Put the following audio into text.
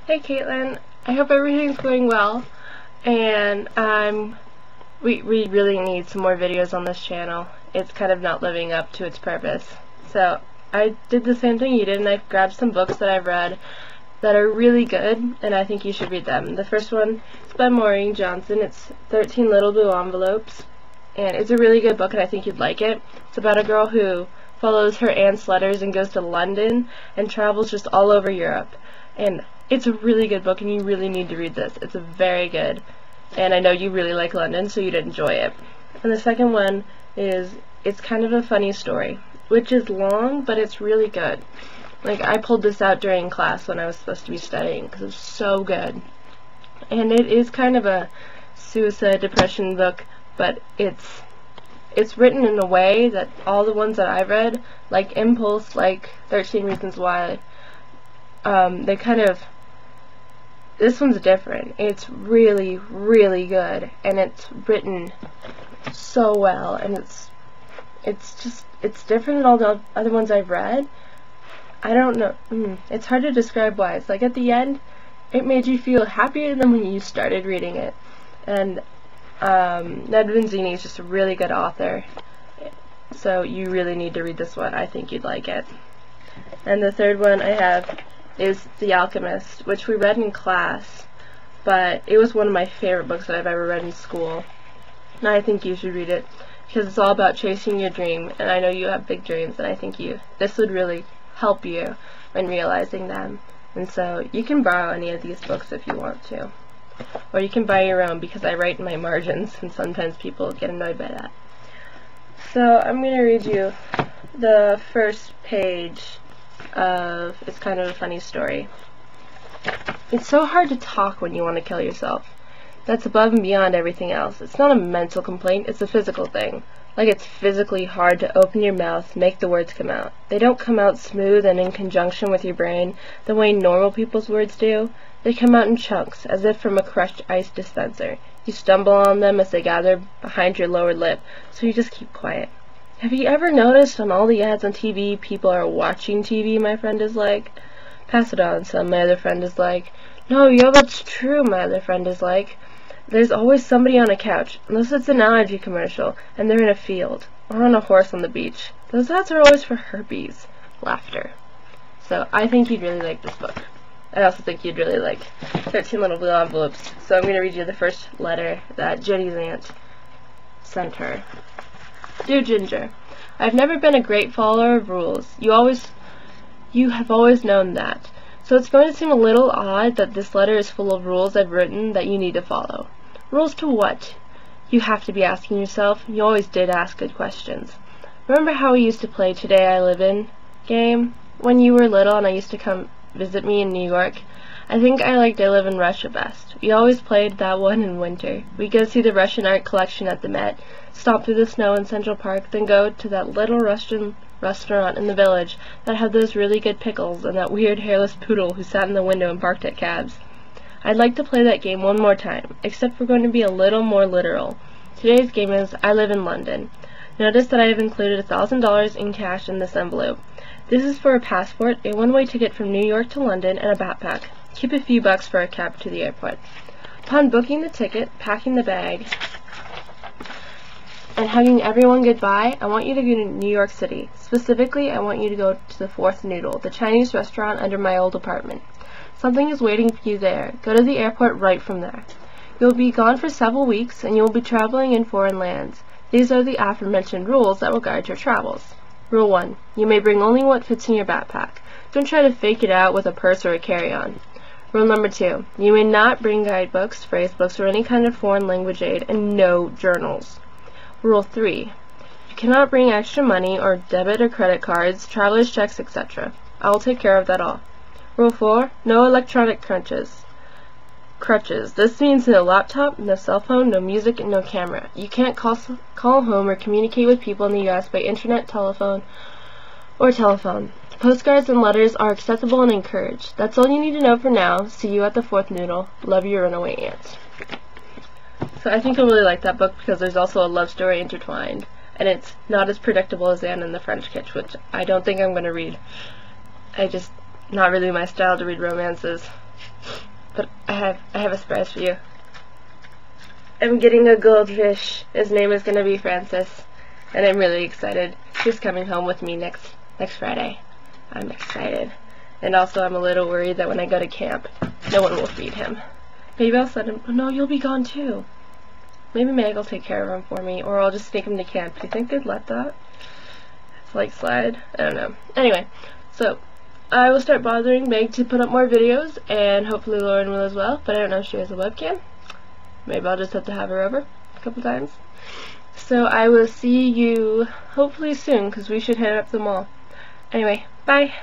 Hey Caitlin, I hope everything's going well, and we really need some more videos on this channel. It's kind of not living up to its purpose. So I did the same thing you did, and I've grabbed some books that I've read that are really good, and I think you should read them. The first one is by Maureen Johnson. It's 13 Little Blue Envelopes, and it's a really good book, and I think you'd like it. It's about a girl who follows her aunt's letters and goes to London and travels just all over Europe. And it's a really good book, and you really need to read this. It's very good, and I know you really like London, so you'd enjoy it. And the second one is, it's kind of a funny story, which is long, but it's really good. Like, I pulled this out during class when I was supposed to be studying, because it's so good. And it is kind of a suicide depression book, but it's written in a way that all the ones that I've read, like Impulse, like 13 Reasons Why, they kind of, this one's different. It's really, really good, and it's written so well, and it's different than all the other ones I've read. I don't know, it's hard to describe why. It's like at the end, it made you feel happier than when you started reading it. And Ned Vizzini is just a really good author, so you really need to read this one. I think you'd like it. And the third one I have is The Alchemist, which we read in class, but it was one of my favorite books that I've ever read in school. And I think you should read it, because it's all about chasing your dream, and I know you have big dreams, and I think this would really help you in realizing them. And so you can borrow any of these books if you want to. Or you can buy your own, because I write in my margins, and sometimes people get annoyed by that. So I'm going to read you the first page of It's Kind of a Funny Story. It's so hard to talk when you want to kill yourself. That's above and beyond everything else. It's not a mental complaint, it's a physical thing. Like, it's physically hard to open your mouth, make the words come out. They don't come out smooth and in conjunction with your brain the way normal people's words do. They come out in chunks, as if from a crushed ice dispenser. You stumble on them as they gather behind your lower lip, so you just keep quiet. Have you ever noticed on all the ads on TV, people are watching TV, my friend is like? Pass it on, son, my other friend is like. No, yo, that's true, my other friend is like. There's always somebody on a couch, unless it's an allergy commercial, and they're in a field, or on a horse on the beach. Those ads are always for herpes. Laughter. So, I think you'd really like this book. I also think you'd really like 13 Little Blue Envelopes. So I'm going to read you the first letter that Jenny's aunt sent her. Dear Ginger, I've never been a great follower of rules. You have always known that. So it's going to seem a little odd that this letter is full of rules I've written that you need to follow. Rules to what? You have to be asking yourself. You always did ask good questions. Remember how we used to play Today I Live In game? When you were little and I used to come visit me in New York? I think I liked I Live in Russia best. We always played that one in winter. We'd go see the Russian art collection at the Met, stomp through the snow in Central Park, then go to that little Russian restaurant in the village that had those really good pickles and that weird hairless poodle who sat in the window and barked at cabs. I'd like to play that game one more time, except we're going to be a little more literal. Today's game is I Live in London. Notice that I have included $1,000 in cash in this envelope. This is for a passport, a one-way ticket from New York to London, and a backpack. Keep a few bucks for a cab to the airport. Upon booking the ticket, packing the bag, and hugging everyone goodbye, I want you to go to New York City. Specifically, I want you to go to the Fourth Noodle, the Chinese restaurant under my old apartment. Something is waiting for you there. Go to the airport right from there. You'll be gone for several weeks, and you will be traveling in foreign lands. These are the aforementioned rules that will guide your travels. Rule 1. You may bring only what fits in your backpack. Don't try to fake it out with a purse or a carry-on. Rule number 2. You may not bring guidebooks, phrase books, or any kind of foreign language aid, and no journals. Rule 3. You cannot bring extra money or debit or credit cards, traveler's checks, etc. I will take care of that all. Rule 4. No electronic crutches. This means no laptop, no cell phone, no music, and no camera. You can't call home or communicate with people in the U.S. by internet, telephone. Postcards and letters are acceptable and encouraged. That's all you need to know for now. See you at the Fourth Noodle. Love, your runaway aunt. So I think you'll really like that book, because there's also a love story intertwined, and it's not as predictable as Anne and the French Kitch, which I don't think I'm going to read. Not really my style to read romances. but I have a surprise for you. I'm getting a goldfish. His name is gonna be Francis, and I'm really excited. He's coming home with me next Friday. I'm excited. And also I'm a little worried that when I go to camp, no one will feed him. Maybe I'll send him. Oh, no, you'll be gone too. Maybe Meg will take care of him for me, or I'll just sneak him to camp. Do you think they'd let that? It's like slide. I don't know. Anyway, so I will start bothering Meg to put up more videos, and hopefully Lauren will as well, but I don't know if she has a webcam. Maybe I'll just have to have her over a couple times. So I will see you hopefully soon, because we should head up the mall. Anyway, bye!